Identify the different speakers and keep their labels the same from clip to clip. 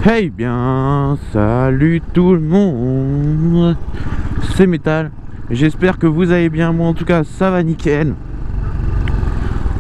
Speaker 1: Hey bien, salut tout le monde, c'est Metal, j'espère que vous allez bien, moi en tout cas ça va nickel.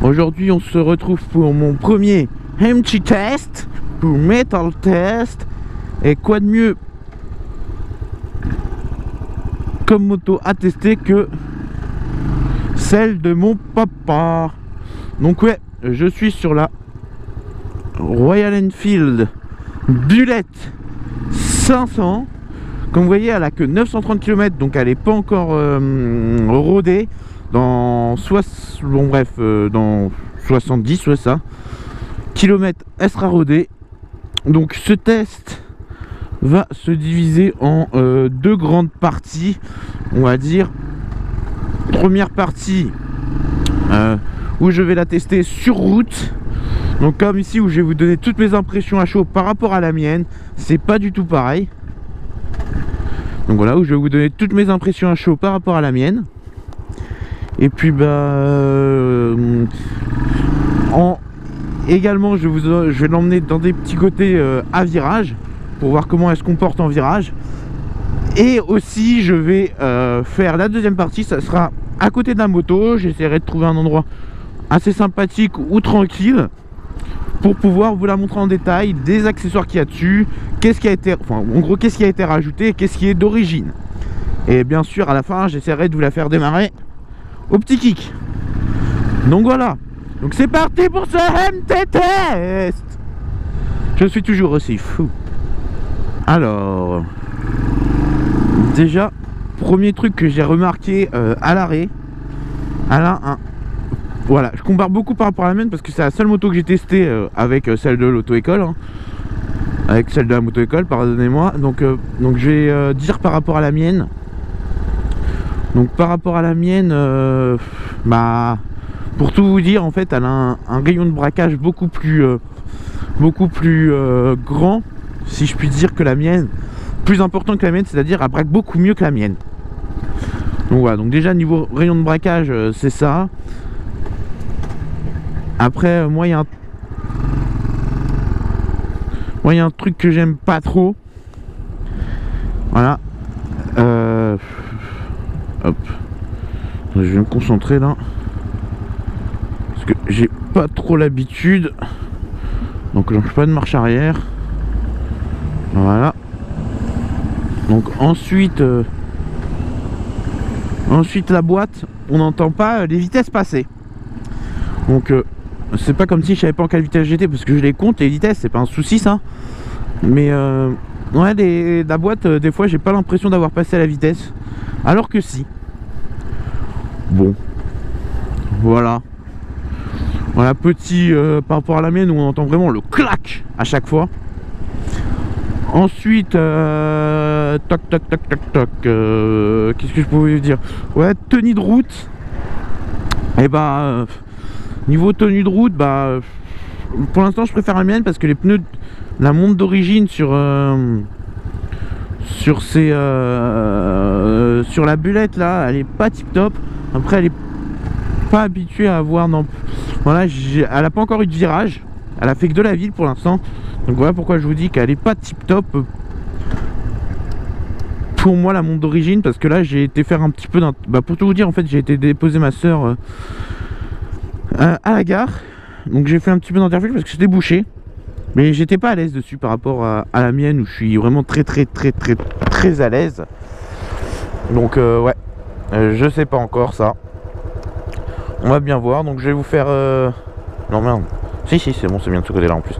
Speaker 1: Aujourd'hui on se retrouve pour mon premier MT test, pour Metal Test, et quoi de mieux comme moto à tester que celle de mon papa. Donc ouais, je suis sur la Royal Enfield Bullet 500. Comme vous voyez, elle a que 930 km, donc elle n'est pas encore rodée. Dans dans 70, ouais, ça kilomètres, elle sera rodée. Donc ce test va se diviser en deux grandes parties, on va dire. Première partie où je vais la tester sur route. Donc comme ici où je vais vous donner toutes mes impressions à chaud par rapport à la mienne, c'est pas du tout pareil. Donc voilà, où je vais vous donner toutes mes impressions à chaud par rapport à la mienne. Et puis également je vais l'emmener dans des petits côtés à virage pour voir comment elle se comporte en virage. Et aussi je vais faire la deuxième partie, ça sera à côté de la moto. J'essaierai de trouver un endroit assez sympathique ou tranquille pour pouvoir vous la montrer en détail, des accessoires qu'il y a dessus, qu'est-ce qui a été, en gros qu'est-ce qui a été rajouté, qu'est-ce qui est d'origine. Et bien sûr à la fin j'essaierai de vous la faire démarrer au petit kick. Donc voilà, donc c'est parti pour ce MT test. Je suis toujours aussi fou. Alors déjà, premier truc que j'ai remarqué à l'arrêt, elle a un... Voilà, je compare beaucoup par rapport à la mienne parce que c'est la seule moto que j'ai testée avec celle de l'auto-école, hein. Avec celle de la moto-école, pardonnez-moi. Donc je vais dire par rapport à la mienne. Donc par rapport à la mienne, pour tout vous dire, en fait, elle a un rayon de braquage beaucoup plus grand, si je puis dire, que la mienne. Plus important que la mienne, c'est-à-dire elle braque beaucoup mieux que la mienne. Donc voilà, donc déjà niveau rayon de braquage, c'est ça. Après, moi il y a un truc que j'aime pas trop. Voilà. Hop. Je vais me concentrer là. Parce que j'ai pas trop l'habitude. Donc je fais pas de marche arrière. Voilà. Donc ensuite la boîte, on n'entend pas les vitesses passer. Donc c'est pas comme si je savais pas en quelle vitesse j'étais, parce que je les compte les vitesses, c'est pas un souci ça. Mais ouais, la boîte, des fois j'ai pas l'impression d'avoir passé à la vitesse, alors que si. Bon, voilà petit par rapport à la mienne où on entend vraiment le clac à chaque fois. Ensuite toc qu'est-ce que je pouvais vous dire, ouais, tenue de route. Et niveau tenue de route, pour l'instant je préfère la mienne parce que les pneus, la montre d'origine sur la Bullet là, elle est pas tip top. Après elle est pas habituée à avoir, non, voilà, elle a pas encore eu de virage, elle a fait que de la ville pour l'instant. Donc voilà pourquoi je vous dis qu'elle est pas tip top pour moi, la montre d'origine, parce que là j'ai été faire un petit peu pour tout vous dire, en fait j'ai été déposer ma soeur à la gare. Donc j'ai fait un petit peu d'interview parce que j'étais bouché, mais j'étais pas à l'aise dessus par rapport à la mienne où je suis vraiment très à l'aise. Donc ouais, je sais pas encore ça, on va bien voir. Donc je vais vous faire non merde, si c'est bon, c'est bien de ce côté là en plus.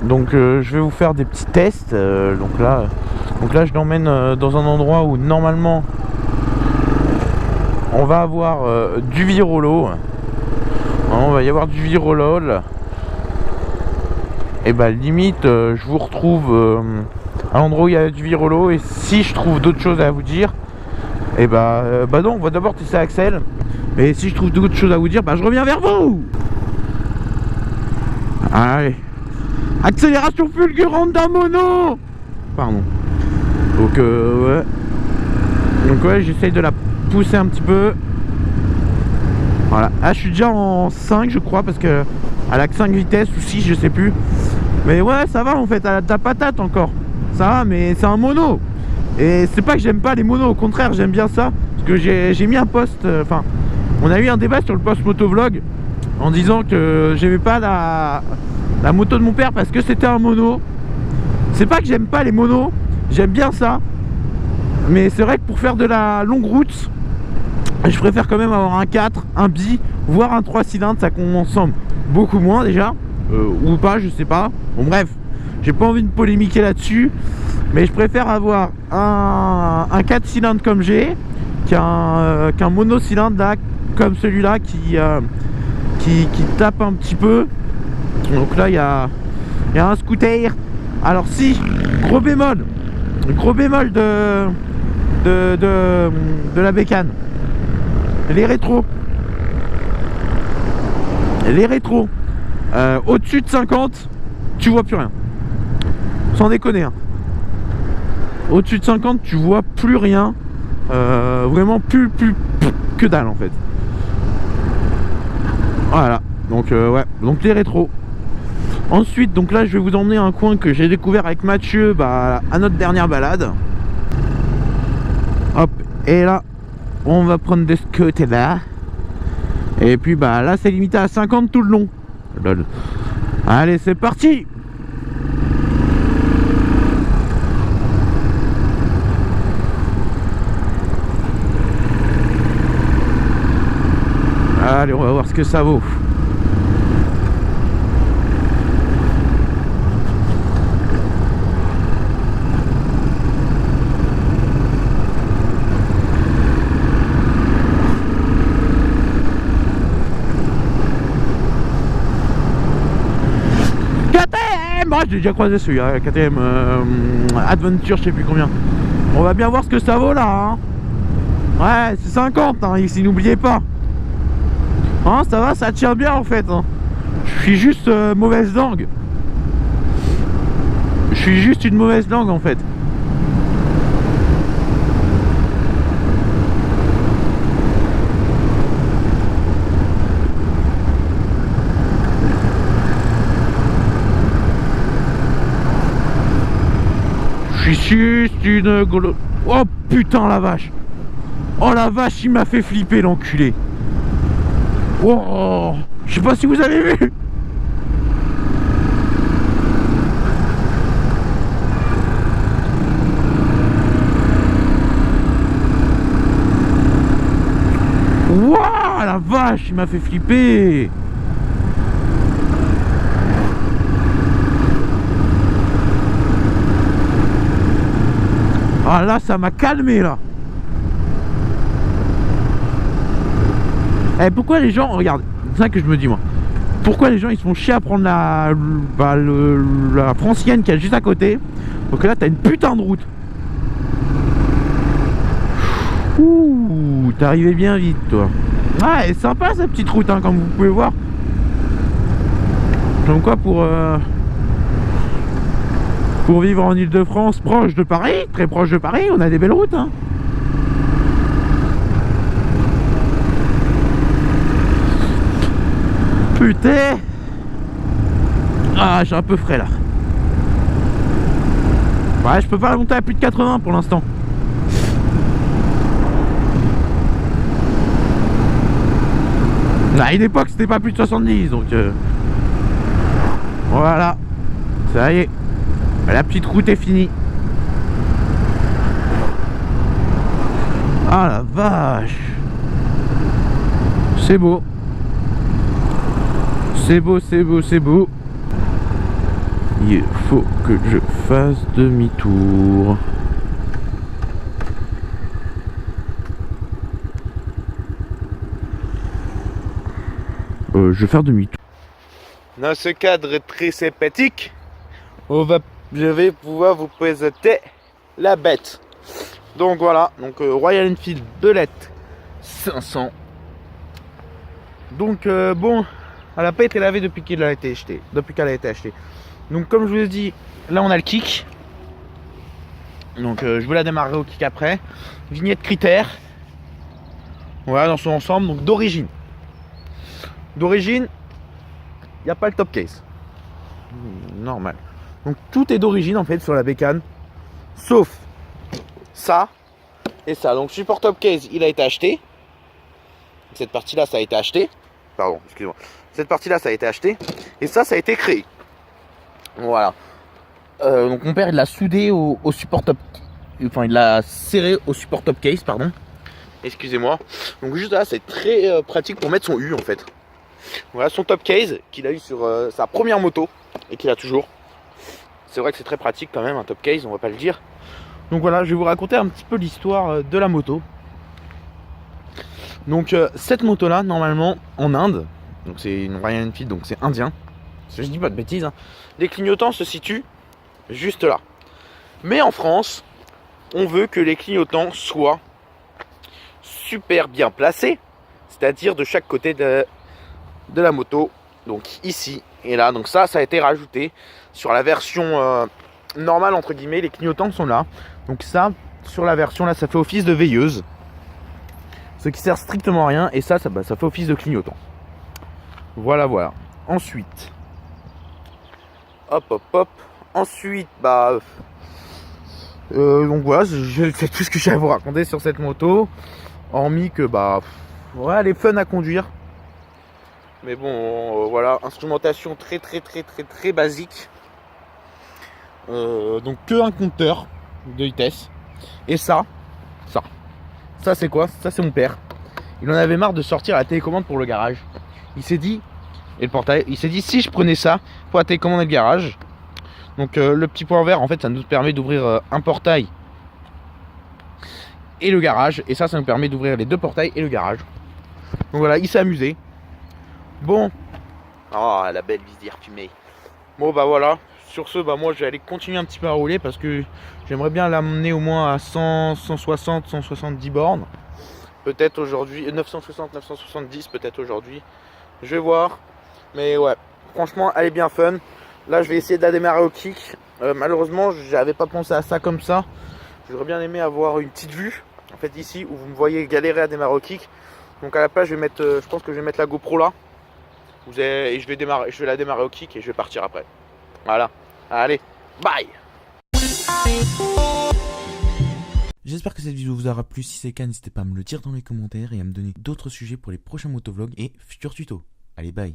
Speaker 1: Donc je vais vous faire des petits tests. Donc là je l'emmène dans un endroit où normalement on va avoir du virolo. On va y avoir du virolol. Et limite je vous retrouve à l'endroit où il y a du virolo. Et si je trouve d'autres choses à vous dire, et non, on va d'abord tester Axel. Mais si je trouve d'autres choses à vous dire, je reviens vers vous. Allez, accélération fulgurante d'un mono. Pardon. Donc ouais. Donc ouais, j'essaye de la pousser un petit peu. Voilà. Ah, je suis déjà en 5 je crois, parce que elle a que 5 vitesses ou 6, je sais plus. Mais ouais, ça va en fait, à ta patate encore. Ça va, mais c'est un mono. Et c'est pas que j'aime pas les monos, au contraire, j'aime bien ça. Parce que j'ai mis un post, enfin, on a eu un débat sur le post motovlog en disant que j'aimais pas la moto de mon père parce que c'était un mono. C'est pas que j'aime pas les monos, j'aime bien ça. Mais c'est vrai que pour faire de la longue route, je préfère quand même avoir un 4, un bi, voire un 3 cylindres, ça consomme beaucoup moins déjà. Ou pas, je sais pas. Bon bref, j'ai pas envie de polémiquer là-dessus. Mais je préfère avoir un 4 cylindres comme j'ai qu'un monocylindre là, comme celui-là qui tape un petit peu. Donc là il y a un scooter. Alors si, gros bémol de la bécane, les rétros au-dessus de 50 tu vois plus rien, sans déconner hein. Au-dessus de 50 tu vois plus rien, vraiment plus que dalle en fait. Voilà, donc ouais, donc les rétros. Ensuite, donc là je vais vous emmener à un coin que j'ai découvert avec Mathieu à notre dernière balade. Hop, et là on va prendre de ce côté là. Et puis là c'est limité à 50 tout le long. Allez, c'est parti. Allez, on va voir ce que ça vaut. KTM, j'ai déjà croisé celui-là, KTM Adventure, je sais plus combien. On va bien voir ce que ça vaut là hein. Ouais, c'est 50 hein, ici, n'oubliez pas hein, ça va, ça tient bien en fait hein. Je suis juste mauvaise langue. Je suis juste une mauvaise langue en fait. Je suis juste une... Oh putain la vache. Oh la vache, il m'a fait flipper l'enculé. Oh, je sais pas si vous avez vu. Wouah, la vache, il m'a fait flipper. Ah là, ça m'a calmé là. Eh, pourquoi les gens, regarde, c'est ça que je me dis moi. Pourquoi les gens ils se font chier à prendre la francienne qui est juste à côté. Donc là, t'as une putain de route. Ouh, t'es arrivé bien vite toi. Ah, elle est sympa cette petite route hein, comme vous pouvez voir. Comme quoi pour vivre en Ile-de-France, proche de Paris, très proche de Paris, on a des belles routes hein. Putain. Ah, j'ai un peu frais là. Ouais, je peux pas la monter à plus de 80 pour l'instant. À une époque c'était pas plus de 70 donc voilà. Ça y est. La petite route est finie. Ah la vache. C'est beau. C'est beau, c'est beau, c'est beau. Il faut que je fasse demi-tour. Je vais faire demi-tour. Dans ce cadre très sympathique, je vais pouvoir vous présenter la bête. Donc voilà, donc Royal Enfield Belette 500. Donc bon, elle n'a pas été lavée depuis qu'elle a été achetée. Donc comme je vous ai dit, là on a le kick. Donc je vous la démarrerai au kick après. Vignette critère. Voilà dans son ensemble, donc d'origine. D'origine, il n'y a pas le top case. normal. Donc tout est d'origine en fait sur la bécane, sauf ça et ça. Donc support top case, il a été acheté. Cette partie-là, ça a été acheté. Pardon, excusez-moi. Cette partie-là, ça a été acheté. Et ça a été créé. Voilà. Donc mon père, il l'a soudé au support top. Enfin, il l'a serré au support top case, pardon. Excusez-moi. Donc juste là, c'est très pratique pour mettre son U en fait. Voilà son top case qu'il a eu sur sa première moto et qu'il a toujours. C'est vrai que c'est très pratique quand même un top case, on va pas le dire. Donc voilà, je vais vous raconter un petit peu l'histoire de la moto. Donc cette moto là, normalement en Inde, donc c'est une Royal Enfield, donc c'est indien. Je dis pas de bêtises, hein. Les clignotants se situent juste là. Mais en France, on veut que les clignotants soient super bien placés, c'est-à-dire de chaque côté de la moto, donc ici et là. Donc ça a été rajouté sur la version normale entre guillemets. Les clignotants sont là, donc ça sur la version là, ça fait office de veilleuse, ce qui sert strictement à rien, et ça fait office de clignotant. Voilà. Ensuite, hop. Ensuite, donc voilà, c'est tout ce que j'ai à vous raconter sur cette moto, hormis que ouais, elle est fun à conduire. Mais bon, voilà, instrumentation très basique. Donc que un compteur de vitesse. Et ça c'est quoi? Ça c'est mon père. Il en avait marre de sortir la télécommande pour le garage. Il s'est dit, et le portail, il s'est dit si je prenais ça pour la télécommande et le garage. Donc le petit point vert en fait ça nous permet d'ouvrir un portail et le garage. Et ça nous permet d'ouvrir les deux portails et le garage. Donc voilà, il s'est amusé. Bon. Oh, la belle visière fumée. Bon voilà. Sur ce, moi je vais aller continuer un petit peu à rouler parce que j'aimerais bien l'amener au moins à 100, 160, 170 bornes. Peut-être aujourd'hui, 960, 970 peut-être aujourd'hui. Je vais voir. Mais ouais, franchement, elle est bien fun. Là, je vais essayer de la démarrer au kick. Malheureusement, j'avais pas pensé à ça comme ça. J'aurais bien aimé avoir une petite vue. En fait, ici, où vous me voyez galérer à démarrer au kick. Donc à la place, je vais mettre, je pense que je vais mettre la GoPro là. Et je vais la démarrer au kick et je vais partir après. Voilà. Allez, bye.
Speaker 2: J'espère que cette vidéo vous aura plu. Si c'est le cas, n'hésitez pas à me le dire dans les commentaires et à me donner d'autres sujets pour les prochains motovlogs et futurs tutos. Allez, bye.